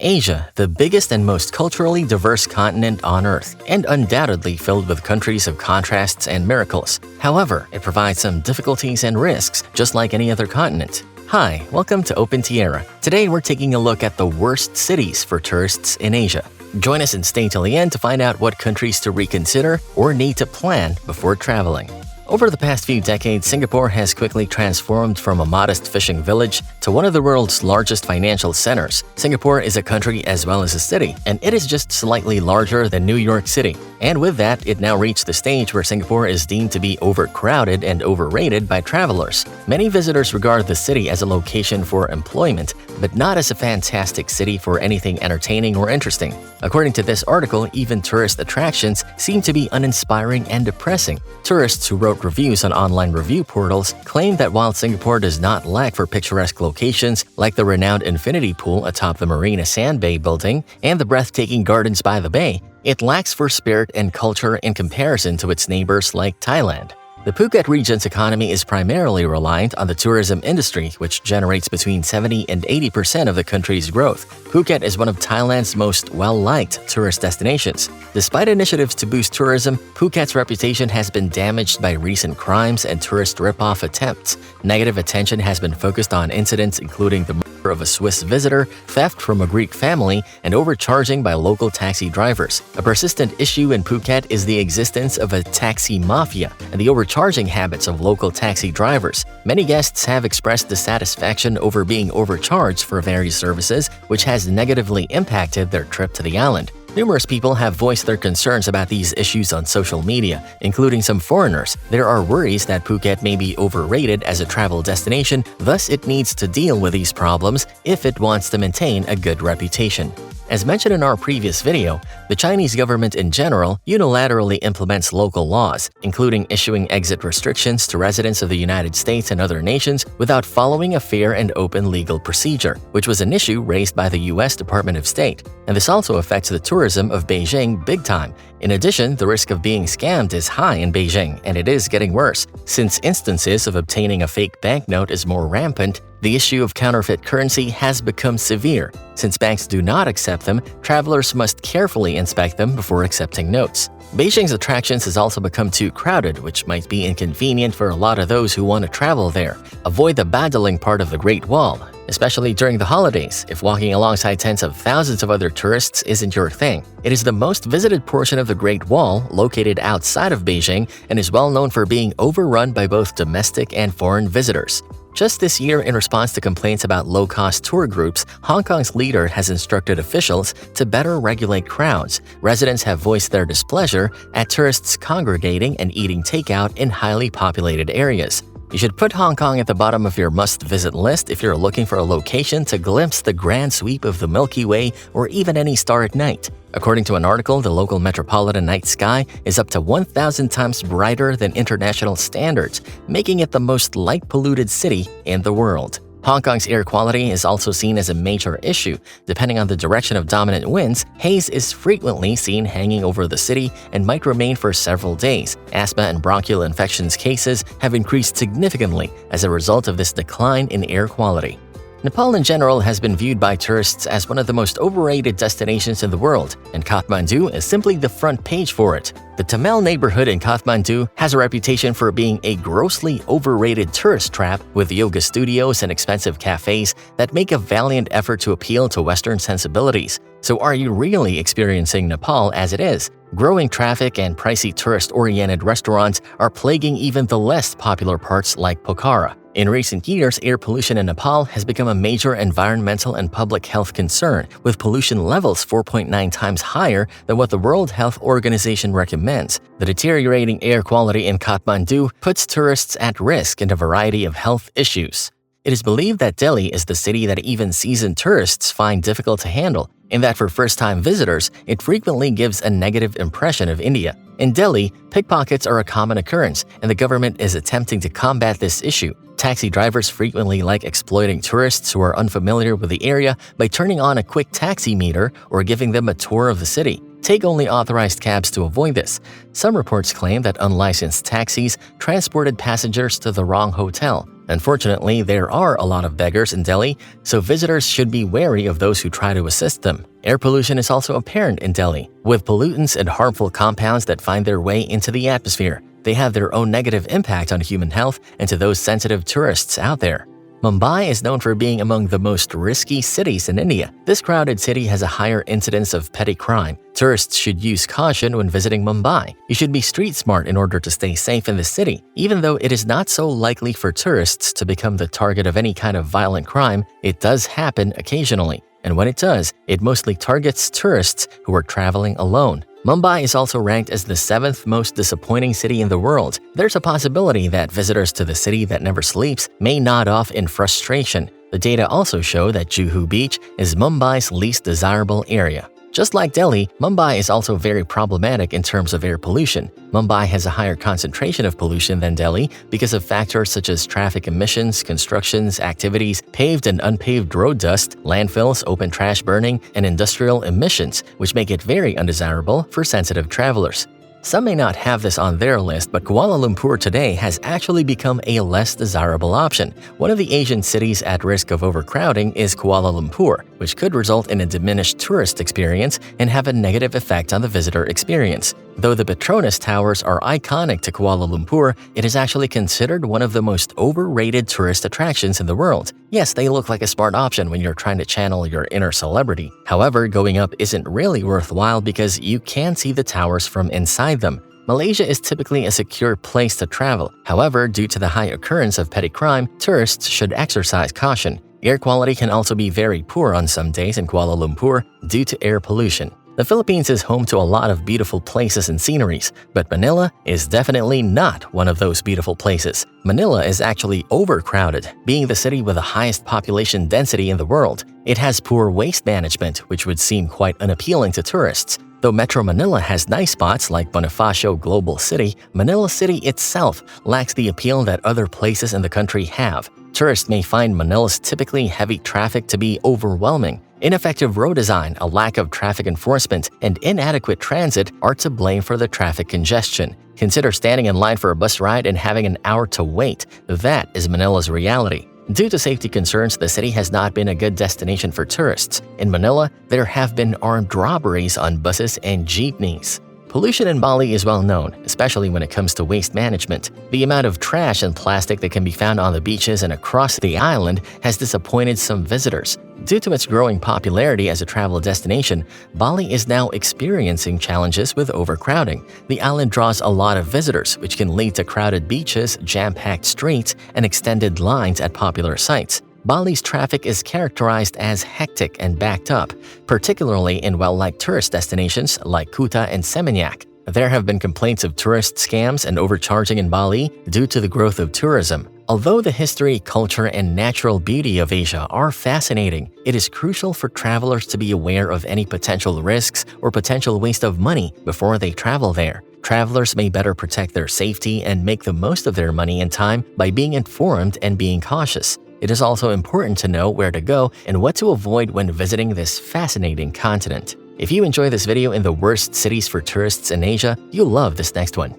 Asia, the biggest and most culturally diverse continent on Earth, and undoubtedly filled with countries of contrasts and miracles. However, it provides some difficulties and risks, just like any other continent. Hi, welcome to Open Tierra. Today we're taking a look at the worst cities for tourists in Asia. Join us and stay till the end to find out what countries to reconsider or need to plan before traveling. Over the past few decades, Singapore has quickly transformed from a modest fishing village to one of the world's largest financial centers. Singapore is a country as well as a city, and it is just slightly larger than New York City. And with that, it now reached the stage where Singapore is deemed to be overcrowded and overrated by travelers. Many visitors regard the city as a location for employment, but not as a fantastic city for anything entertaining or interesting. According to this article, even tourist attractions seem to be uninspiring and depressing. Tourists who wrote reviews on online review portals claim that while Singapore does not lack for picturesque locations like the renowned infinity pool atop the Marina Sand Bay building and the breathtaking gardens by the bay, it lacks for spirit and culture in comparison to its neighbors like Thailand. The Phuket region's economy is primarily reliant on the tourism industry, which generates between 70 and 80% of the country's growth. Phuket is one of Thailand's most well-liked tourist destinations. Despite initiatives to boost tourism, Phuket's reputation has been damaged by recent crimes and tourist rip-off attempts. Negative attention has been focused on incidents including the murder of a Swiss visitor, theft from a Greek family, and overcharging by local taxi drivers. A persistent issue in Phuket is the existence of a taxi mafia and the overcharging habits of local taxi drivers. Many guests have expressed dissatisfaction over being overcharged for various services, which has negatively impacted their trip to the island. Numerous people have voiced their concerns about these issues on social media, including some foreigners. There are worries that Phuket may be overrated as a travel destination, thus it needs to deal with these problems if it wants to maintain a good reputation. As mentioned in our previous video, the Chinese government in general unilaterally implements local laws, including issuing exit restrictions to residents of the United States and other nations without following a fair and open legal procedure, which was an issue raised by the U.S. Department of State. And this also affects the tourism of Beijing big time. In addition, the risk of being scammed is high in Beijing, and it is getting worse. Since instances of obtaining a fake banknote is more rampant, the issue of counterfeit currency has become severe. Since banks do not accept them, travelers must carefully inspect them before accepting notes. Beijing's attractions has also become too crowded, which might be inconvenient for a lot of those who want to travel there. Avoid the battling part of the Great Wall, especially during the holidays, if walking alongside tens of thousands of other tourists isn't your thing. It is the most visited portion of the Great Wall, located outside of Beijing, and is well known for being overrun by both domestic and foreign visitors. Just this year, in response to complaints about low-cost tour groups, Hong Kong's leader has instructed officials to better regulate crowds. Residents have voiced their displeasure at tourists congregating and eating takeout in highly populated areas. You should put Hong Kong at the bottom of your must-visit list if you're looking for a location to glimpse the grand sweep of the Milky Way or even any star at night. According to an article, the local metropolitan night sky is up to 1,000 times brighter than international standards, making it the most light-polluted city in the world. Hong Kong's air quality is also seen as a major issue. Depending on the direction of dominant winds, haze is frequently seen hanging over the city and might remain for several days. Asthma and bronchial infections cases have increased significantly as a result of this decline in air quality. Nepal in general has been viewed by tourists as one of the most overrated destinations in the world, and Kathmandu is simply the front page for it. The Tamil neighborhood in Kathmandu has a reputation for being a grossly overrated tourist trap with yoga studios and expensive cafes that make a valiant effort to appeal to Western sensibilities. So are you really experiencing Nepal as it is? Growing traffic and pricey tourist-oriented restaurants are plaguing even the less popular parts like Pokhara. In recent years, air pollution in Nepal has become a major environmental and public health concern, with pollution levels 4.9 times higher than what the World Health Organization recommends. The deteriorating air quality in Kathmandu puts tourists at risk in a variety of health issues. It is believed that Delhi is the city that even seasoned tourists find difficult to handle, in that for first-time visitors, it frequently gives a negative impression of India. In Delhi, pickpockets are a common occurrence, and the government is attempting to combat this issue. Taxi drivers frequently like exploiting tourists who are unfamiliar with the area by turning on a quick taxi meter or giving them a tour of the city. Take only authorized cabs to avoid this. Some reports claim that unlicensed taxis transported passengers to the wrong hotel. Unfortunately, there are a lot of beggars in Delhi, so visitors should be wary of those who try to assist them. Air pollution is also apparent in Delhi, with pollutants and harmful compounds that find their way into the atmosphere. They have their own negative impact on human health and to those sensitive tourists out there. Mumbai is known for being among the most risky cities in India. This crowded city has a higher incidence of petty crime. Tourists should use caution when visiting Mumbai. You should be street smart in order to stay safe in the city. Even though it is not so likely for tourists to become the target of any kind of violent crime, it does happen occasionally. And when it does, it mostly targets tourists who are traveling alone. Mumbai is also ranked as the 7th most disappointing city in the world. There's a possibility that visitors to the city that never sleeps may nod off in frustration. The data also show that Juhu Beach is Mumbai's least desirable area. Just like Delhi, Mumbai is also very problematic in terms of air pollution. Mumbai has a higher concentration of pollution than Delhi because of factors such as traffic emissions, constructions, activities, paved and unpaved road dust, landfills, open trash burning, and industrial emissions, which make it very undesirable for sensitive travelers. Some may not have this on their list, but Kuala Lumpur today has actually become a less desirable option. One of the Asian cities at risk of overcrowding is Kuala Lumpur, which could result in a diminished tourist experience and have a negative effect on the visitor experience. Though the Petronas Towers are iconic to Kuala Lumpur, it is actually considered one of the most overrated tourist attractions in the world. Yes, they look like a smart option when you're trying to channel your inner celebrity. However, going up isn't really worthwhile because you can see the towers from inside them. Malaysia is typically a secure place to travel. However, due to the high occurrence of petty crime, tourists should exercise caution. Air quality can also be very poor on some days in Kuala Lumpur due to air pollution. The Philippines is home to a lot of beautiful places and sceneries, but Manila is definitely not one of those beautiful places. Manila is actually overcrowded, being the city with the highest population density in the world. It has poor waste management, which would seem quite unappealing to tourists. Though Metro Manila has nice spots like Bonifacio Global City, Manila City itself lacks the appeal that other places in the country have. Tourists may find Manila's typically heavy traffic to be overwhelming. Ineffective road design, a lack of traffic enforcement, and inadequate transit are to blame for the traffic congestion. Consider standing in line for a bus ride and having an hour to wait. That is Manila's reality. Due to safety concerns, the city has not been a good destination for tourists. In Manila, there have been armed robberies on buses and jeepneys. Pollution in Bali is well known, especially when it comes to waste management. The amount of trash and plastic that can be found on the beaches and across the island has disappointed some visitors. Due to its growing popularity as a travel destination, Bali is now experiencing challenges with overcrowding. The island draws a lot of visitors, which can lead to crowded beaches, jam-packed streets, and extended lines at popular sites. Bali's traffic is characterized as hectic and backed up, particularly in well-liked tourist destinations like Kuta and Seminyak. There have been complaints of tourist scams and overcharging in Bali due to the growth of tourism. Although the history, culture, and natural beauty of Asia are fascinating, it is crucial for travelers to be aware of any potential risks or potential waste of money before they travel there. Travelers may better protect their safety and make the most of their money and time by being informed and being cautious. It is also important to know where to go and what to avoid when visiting this fascinating continent. If you enjoy this video in the worst cities for tourists in Asia, you'll love this next one.